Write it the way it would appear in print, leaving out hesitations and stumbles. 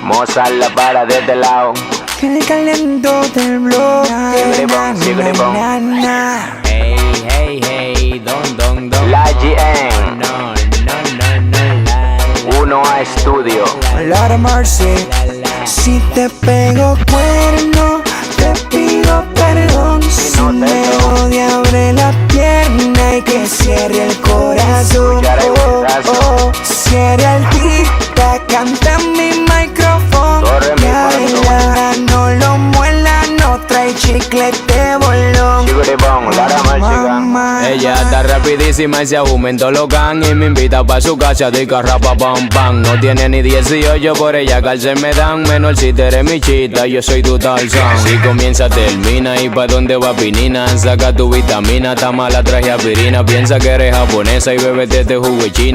Mozart la para de este lado. Que el calento del blog. Sigribón. Hey, hey, hey, don. La GN. No, la. 1A Studio. Lara Marcy. Si te pego cuerno, te pido perdón. Si no te me doy. odia, abre la pierna y que cierre el corazón. Cierre el tic-tac, canta en mi micrófono. Torre mi Ya, no lo muela, no trae chicle de bolón. Sigribón, Lara Marchigan. Ella está rapidísima y se aumentó los gang y me invita pa' su casa de carrapa pam pam. No tiene ni 18, por ella cárcel me dan. Menor si te eres mi chita, yo soy tu Tarzán. Si comienza, termina y pa' dónde va pinina. Saca tu vitamina, está mala, traje aspirina. Piensa que eres japonesa y bebete este jugo de China.